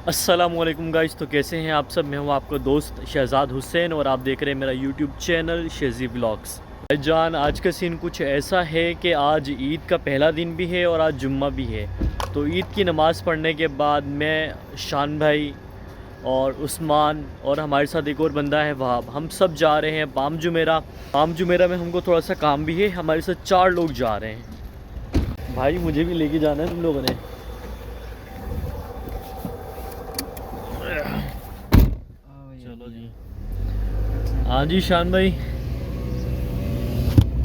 अस्सलामुअलैकुम गाइस, तो कैसे हैं आप सब। मैं हूं आपका दोस्त शहजाद हुसैन और आप देख रहे हैं मेरा यूट्यूब चैनल शेजी व्लॉग्स। जान, आज का सीन कुछ ऐसा है कि आज ईद का पहला दिन भी है और आज जुम्मा भी है। तो ईद की नमाज़ पढ़ने के बाद मैं, शान भाई और उस्मान और हमारे साथ एक और बंदा है वहाब, हम सब जा रहे हैं पाम जुमेरा। पाम जुमेरा में हमको थोड़ा सा काम भी है। हमारे साथ 4 लोग जा रहे हैं। भाई मुझे भी लेके जाना है तुम लोगों ने। चलो जी। हाँ जी शान भाई,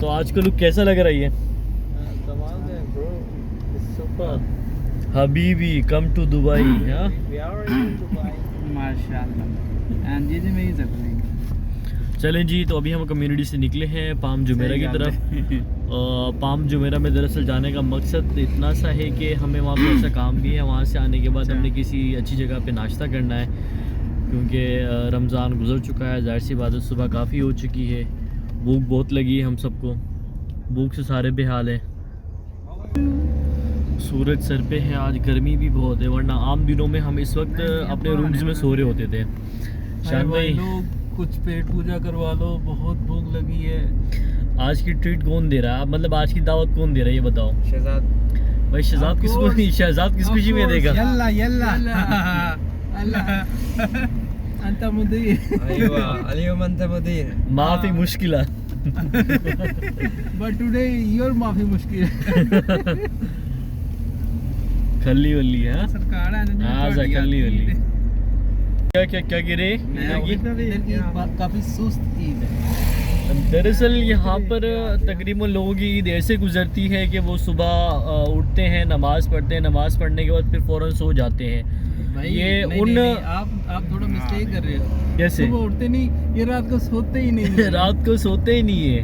तो आज का लुक कैसा लग रही है? हबीबी कम टू दुबई। चलें जी, तो अभी हम कम्युनिटी से निकले हैं पाम जुमेरा की तरफ। पाम जुमेरा में दरअसल जाने का मकसद इतना सा है कि हमें वहाँ पे ऐसा काम भी है। वहाँ से आने के बाद हमने किसी अच्छी जगह पे नाश्ता करना है, क्योंकि रमज़ान गुजर चुका है। जाहिर सी बात है, सुबह काफ़ी हो चुकी है, भूख बहुत लगी है हम सबको। भूख से सारे बेहाल हैं। सूरज सर पे है, आज गर्मी भी बहुत है, वरना आम दिनों में हम इस वक्त अपने रूम्स में सो रहे होते थे। शान भाई, कुछ पेट पूजा करवा लो, बहुत भूख लगी है। आज की ट्रीट कौन दे रहा है? मतलब आज की दावत कौन दे रहा है, ये बताओ। शहजाद भाई शहजाद किस खुशी में देगा? यल्ला यल्ला अल्लाह अंत मुदीर। अयवा अलियम अंत मुदीर। माफी मुश्किल है। बट टुडे योर माफी मुश्किल। खल्ली वल्ली है सरकार हाँ खल्ली वल्ली। क्या गिरे? काफी सुस्त ईद है। दरअसल यहाँ पर तकरीबन लोगों की ईद ऐसे गुजरती है कि वो सुबह उठते हैं, नमाज़ पढ़ते हैं, नमाज़ पढ़ने के बाद फिर फ़ौरन सो जाते हैं। भाई ये नहीं, आप थोड़ा मिस्टेक कर रहे हो। कैसे? सुबह उठते नहीं, ये रात को सोते ही नहीं। रात को सोते ही नहीं है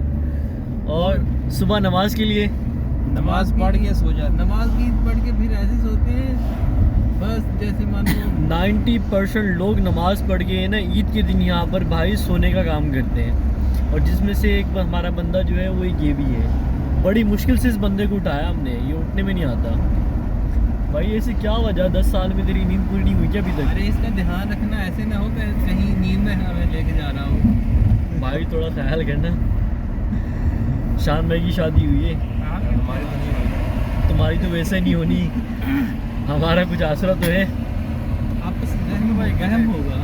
और सुबह नमाज के लिए नमाज पढ़ के सो जाते। नमाज की पढ़ के फिर ऐसे सोते हैं बस जैसे मानो 90% लोग नमाज पढ़ के ना ईद के दिन यहाँ पर भाई सोने का काम करते हैं। और जिसमें से एक हमारा बंदा जो है वो ये भी है। बड़ी मुश्किल से इस बंदे को उठाया हमने, ये उठने में नहीं आता। भाई ऐसे क्या वजह, 10 साल में तेरी नींद पूरी नहीं हुई क्या अभी तक? अरे इसका ध्यान रखना, ऐसे ना हो कि कहीं नींद में हमें लेके जा रहा हूँ। भाई थोड़ा ख्याल करना। शान भाई की शादी हुई है, हमारी तो नहीं हुई। तुम्हारी तो वैसे नहीं होनी। हमारा कुछ आसरा तो है। आपस में भाई गहम होगा।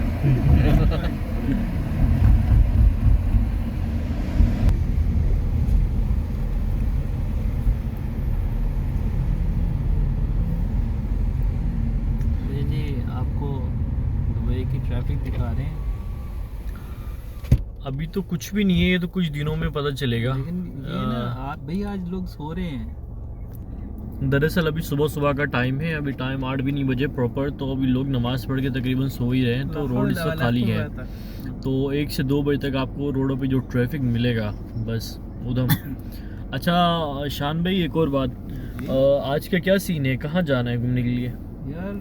आपको दुबई की ट्रैफिक दिखा रहे हैं। अभी तो कुछ भी नहीं है, ये तो कुछ दिनों में पता चलेगा। लेकिन ये ना भाई आज लोग सो रहे हैं। दरअसल अभी सुबह का टाइम है, अभी टाइम 8 भी नहीं बजे प्रॉपर। तो अभी लोग नमाज़ पढ़ के तकरीबन सो ही रहे हैं, तो रोड इस वक्त खाली है। तो 1 से 2 बजे तक आपको रोडों पे जो ट्रैफिक मिलेगा बस उधम। अच्छा शान भाई, एक और बात, आज का क्या सीन है? कहाँ जाना है घूमने के लिए? यार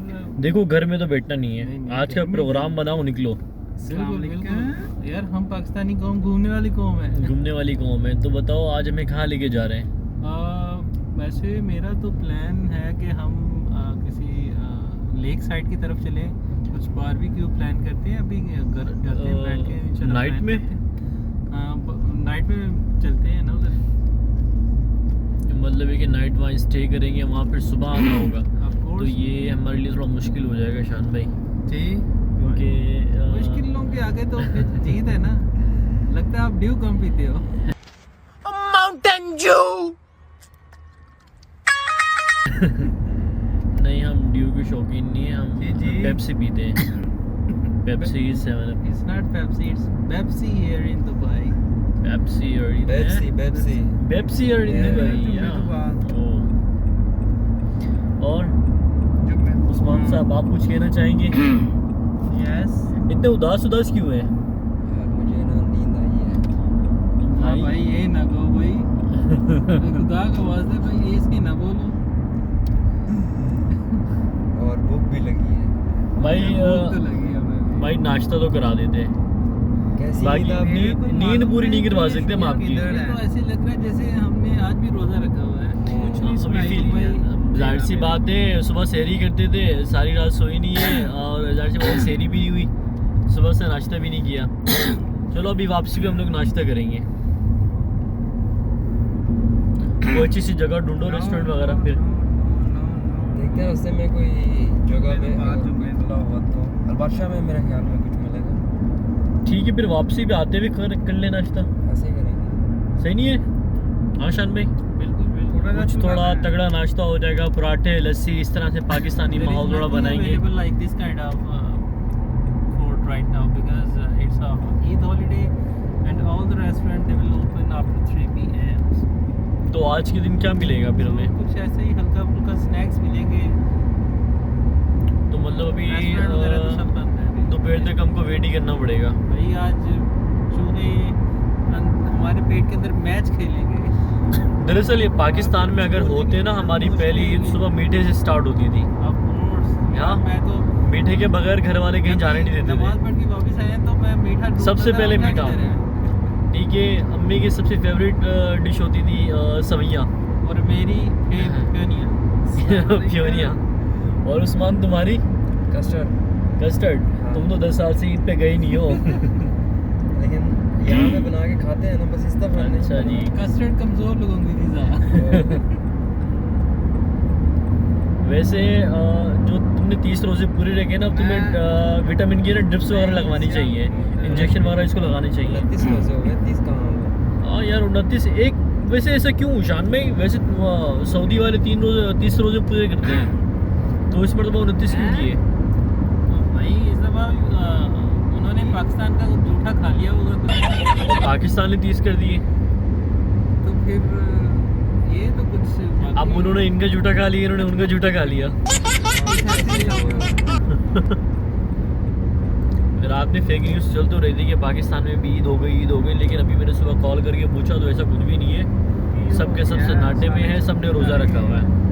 देखो घर में तो बैठना नहीं है, आज का प्रोग्राम बनाओ, निकलो। बिल्कुल यार, हम पाकिस्तानी कौम घूमने वाली कौम है। घूमने वाली कौम है, तो बताओ आज हमें कहाँ लेके जा रहे हैं? वैसे मेरा तो प्लान है कि हम किसी लेक साइड की तरफ चलें, कुछ बारबेक्यू प्लान करते हैं। अभी घर जाते हैं, बैठ के नाइट में नाइट में चलते हैं ना उधर। मतलब है कि नाइट वहाँ स्टे करेंगे, वहाँ फिर सुबह आना होगा। तो ये हमारे लिए थोड़ा मुश्किल हो जाएगा शान भाई जी, क्योंकि मुश्किलों के आगे तो जीत है ना। लगता है आप ड्यू कम पीते हो। Mountain Dew. नहीं, हम ड्यू के शौकीन नहीं है, हम पेप्सी पीते हैं। Pepsi 7 It's not Pepsi, it's Pepsi here in Dubai. Pepsi or in Pepsi. Pepsi or in Dubai. Yeah. Oh. और उस्मान साहब आप कुछ कहना चाहेंगे? यस इतने उदास क्यों हैं? मुझे ना नींद आई है। हाँ भाई ये ना कहो भाई खुदा का वास्ते भाई ये इसकी ना बोलो और भूख भी लगी है। भाई भूख तो लगी है हमें भी। भाई नाश्ता तो करा देते हैं, कैसी बाकी नींद आपकी? नींद पूरी नहीं करवा सकते हम आपकी। ये तो ऐसे लग रहा है जैसे हमने आज भी रोजा रखा हुआ है कुछ नहीं अभी सुनाई फील भाई। जाहिर सी बात है, सुबह सहरी करते थे, सारी रात सोई नहीं है और जाहिर सी बात है सहरी भी नहीं हुई, सुबह से नाश्ता भी नहीं किया। चलो अभी वापसी भी हम लोग नाश्ता करेंगे, कोई अच्छी सी जगह ढूंढो रेस्टोरेंट वगैरह, फिर देखते हैं रास्ते में कोई जगह में अगर कोई मिला हुआ तो। और बादशाह में मेरे ख्याल में कुछ मिलेगा। ठीक है, फिर वापसी भी आते हुए कर ले नाश्ता, ऐसे ही करेंगे। सही नहीं है? हाँ शान भाई, बिल्कुल बिल्कुल कुछ थोड़ा तगड़ा नाश्ता हो जाएगा, पराठे लस्सी इस तरह से पाकिस्तानी माहौल थोड़ा बनाएंगे। like this kind of food right now because it's a Eid holiday and all the restaurant they will open after 3 p.m. तो आज के दिन क्या मिलेगा फिर हमें? कुछ ऐसे ही हल्का फुल्का स्नैक्स मिलेंगे। तो मतलब अभी रेस्टोरेंट वगैरह तो सब बंद है अभी। दोपहर तक हमको वेट ही करना पड़ेगा। भाई आज चूहे हमारे पेट के अंदर मैच खेलेंगे। दरअसल ये पाकिस्तान में अगर होते ना, हमारी पहली ईद सुबह मीठे से स्टार्ट होती थी। अब हाँ। मैं तो मीठे के बगैर घर वाले कहीं जाने नहीं देते नमाज थे। पढ़ के वापस आए तो मैं मीठा ढूंढ सबसे रहा था, पहले क्या मीठा। किधर है? ठीक है, अम्मी की सबसे फेवरेट डिश होती थी सवैयाँ और मेरी प्योनिया प्योनिया, और उस्मान तुम्हारी कस्टर्ड। कस्टर्ड। हाँ। तुम तो 10 साल से ईद पे गए नहीं हो। लेकिन यहाँ पे बना के खाते हैं ना, बस इस दफा नहीं। अच्छा जी। कस्टर्ड कमजोर लोगों की गिज़ा। वैसे जो तुमने 30 रोजे पूरे रखे ना, अब तुम्हें विटामिन की ना ड्रिप्स वगैरह लगवानी चाहिए, इंजेक्शन वगैरह इसको लगाने चाहिए। 29 रोजे हो गए, 30 कहाँ हुए? हाँ यार 29 एक। वैसे ऐसा क्यों शान में? वैसे सऊदी वाले 30 रोजे पूरे करते हैं, तो इस मरतबा 29 क्यों किए? भाई इस दफा उन्होंने पाकिस्तान का कुछ जूठा खा लिया होगा और पाकिस्तान ने 30 कर दिए। तो फिर ये तो कुछ अब उन्होंने इनका जूठा खा लिया, इन्होंने उनका जूठा खा लिया। रात में फेक न्यूज़ चल तो रही थी कि पाकिस्तान में भी ईद हो गई, लेकिन अभी मैंने सुबह कॉल करके पूछा तो ऐसा कुछ भी नहीं है, सबके सब सन्नाटे में है, सबने रोज़ा रखा हुआ है।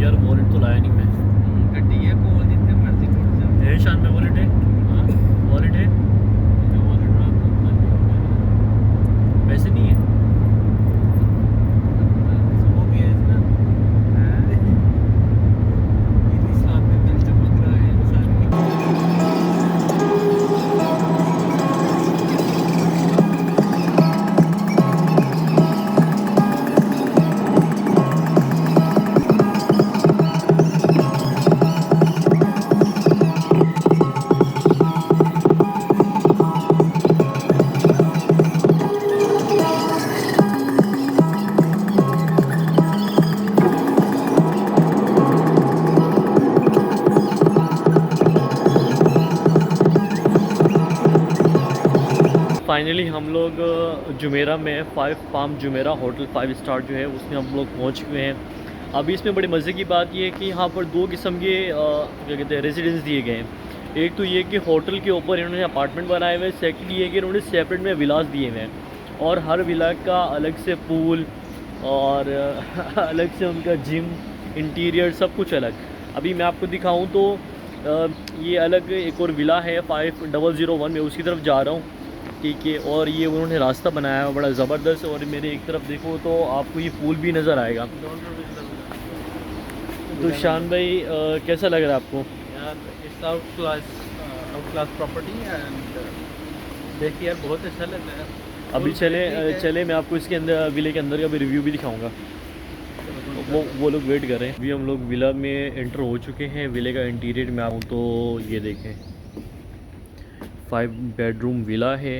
यार वॉलेट तो लाया नहीं मैं। है शान में वॉलेट है? वॉलेट है? वैसे नहीं है। फाइनली हम लोग जुमेरा में 5 पाम जुमेरा होटल 5 स्टार जो है उसमें हम लोग पहुंच चुके हैं। अभी इसमें बड़ी मज़े की बात ये है कि यहाँ पर 2 किस्म के क्या कहते हैं रेजिडेंस दिए गए हैं। एक तो ये कि होटल के ऊपर इन्होंने अपार्टमेंट बनाए हुए हैं, सेकंड ये कि इन्होंने सेपरेट में विलास दिए हुए हैं और हर विला का अलग से पूल और अलग से उनका जिम, इंटीरियर सब कुछ अलग। अभी मैं आपको दिखाऊँ तो ये अलग एक और विला है 5001 में, उसकी तरफ जा रहा हूँ। ठीक है, और ये उन्होंने रास्ता बनाया है बड़ा ज़बरदस्त, और मेरे एक तरफ देखो तो आपको ये पूल भी नज़र आएगा। तो शान भाई कैसा लग रहा है आपको? यार it's out class property and देखिए यार बहुत अच्छा लग रहा है। अभी चले मैं आपको इसके अंदर विले के अंदर का भी रिव्यू भी दिखाऊंगा। वो लोग वेट कर रहे हैं। अभी हम लोग विला में एंटर हो चुके हैं। विले का इंटीरियर में आऊँ तो ये देखें, 5 बेडरूम विला है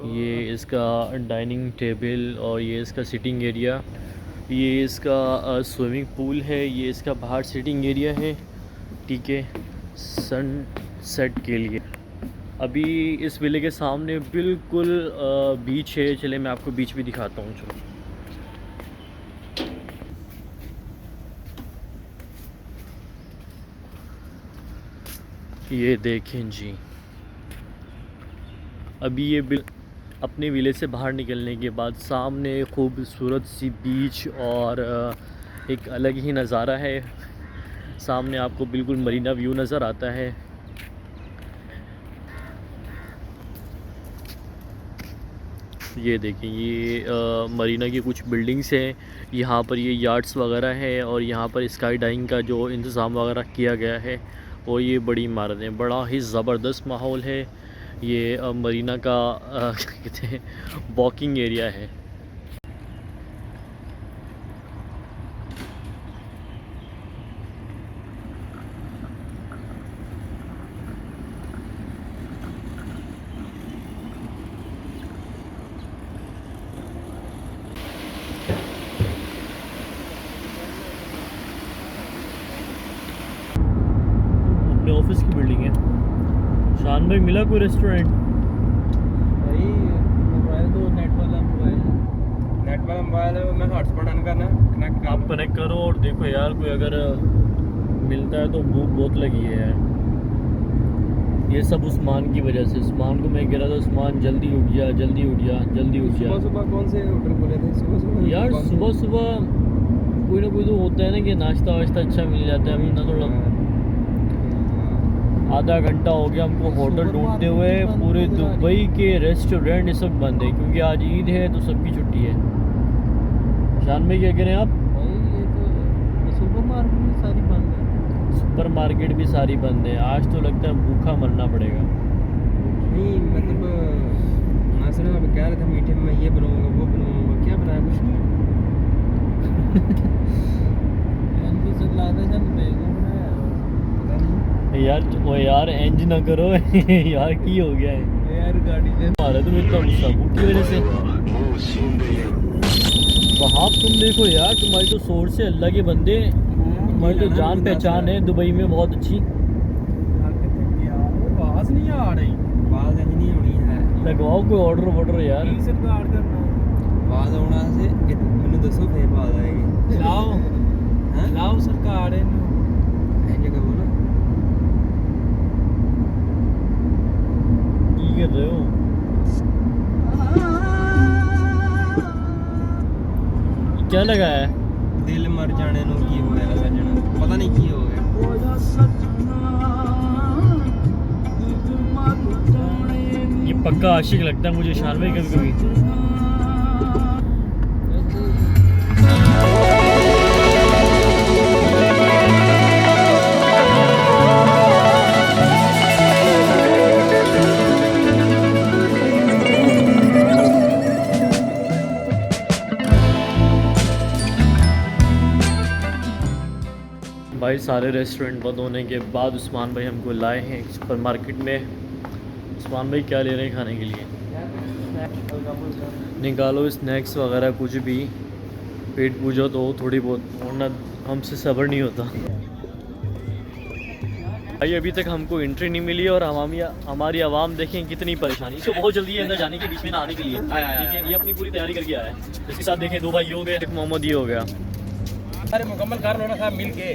ये इसका डाइनिंग टेबल और ये इसका सिटिंग एरिया, ये इसका स्विमिंग पूल है, ये इसका बाहर सिटिंग एरिया है, ठीक है, सन सेट के लिए। अभी इस विले के सामने बिल्कुल बीच है, चले मैं आपको बीच भी दिखाता हूँ। चलो ये देखें जी, अभी ये अपने विले से बाहर निकलने के बाद सामने खूबसूरत सी बीच और एक अलग ही नज़ारा है। सामने आपको बिल्कुल मरीना व्यू नज़र आता है। ये देखें, ये मरीना की कुछ बिल्डिंग्स हैं, यहाँ पर ये यार्ड्स वगैरह है और यहाँ पर स्काई डाइविंग का जो इंतज़ाम वगैरह किया गया है, और ये बड़ी इमारतें, बड़ा ही ज़बरदस्त माहौल है। ये मरीना का कहते हैं वॉकिंग एरिया है। अपने ऑफिस की बिल्डिंग है। शान भाई मिला कोई रेस्टोरेंट? भाई मोबाइल तो नेट वाला मोबाइल है, मैं हॉटस्पॉट ऑन करना कनेक्ट आप कनेक्ट करो और देखो यार, कोई अगर मिलता है तो भूख बहुत लगी है यार। ये सब उस्मान की वजह से, उस्मान को मैं कह रहा था उस्मान जल्दी उठ जा, जल्दी उठ जा, जल्दी उठ जा। सुबह कौन से होटल खोले थे? सुबह यार सुबह सुबह कोई ना कोई तो होता है ना कि नाश्ता वाश्ता अच्छा मिल जाता है। अभी ना थोड़ा आधा घंटा हो गया हमको होटल ढूंढते हुए, पूरे दुबई के रेस्टोरेंट सब बंद है क्योंकि आज ईद है तो सबकी छुट्टी है। शान भाई क्या कह रहे हैं आप? भाई ये तो सुपर मार्केट भी सारी बंद है। सुपर मार्केट भी सारी बंद है। आज तो लगता है भूखा मरना पड़ेगा। नहीं मतलब नासिर अब कह रहे थे मीठे में ये बनाऊंगा वो बनाऊंगा, क्या बनाया? कुछ नहीं। इनको चलाते चल बेगम बनाया, पता नहीं यार ओ यार एंज ना करो यार की हो गया है यार गाड़ी से मारा तुम इतना गुस्सा भूख की वजह से। वहाँ तुम देखो यार, तुम्हारी तो सोच से अल्लाह के बंदे, तुम्हारी तो जान पहचान है दुबई में बहुत अच्छी। आवाज नहीं आ रही, आवाज ऐसी नहीं होनी है। लगवाओ कोई ऑर्डर वॉर्डर यार। की सरकार करना आवाज आना से मैंने दसो फिर आवाज आएगी। लाओ हैं लाओ सरकार इन्हों ऐसे कहो ना। की कर रहे हो? क्या लगा है? दिल मर जाने नु की हो गया सजना, पता नहीं की हो गया। ये पक्का आशिक लगता है मुझे शान भाई कभी कभी। भाई सारे रेस्टोरेंट बंद होने के बाद उस्मान भाई हमको लाए हैं सुपरमार्केट में। उस्मान भाई क्या ले रहे हैं खाने के लिए? निकालो स्नैक्स वगैरह कुछ भी, पेट पूजा तो थोड़ी बहुत, वरना हमसे सब्र नहीं होता। भाई अभी तक हमको एंट्री नहीं मिली और हमारी आवाम देखें कितनी परेशानी। इसको बहुत जल्दी है अंदर जाने के, बीच में ना आने के लिए, ठीक है। ये अपनी पूरी तैयारी करके आया है। इसके साथ देखें दो भाई हो गए, एक मोहम्मद ये हो गया। अरे मुकम्मल कर लो ना साहब मिल के।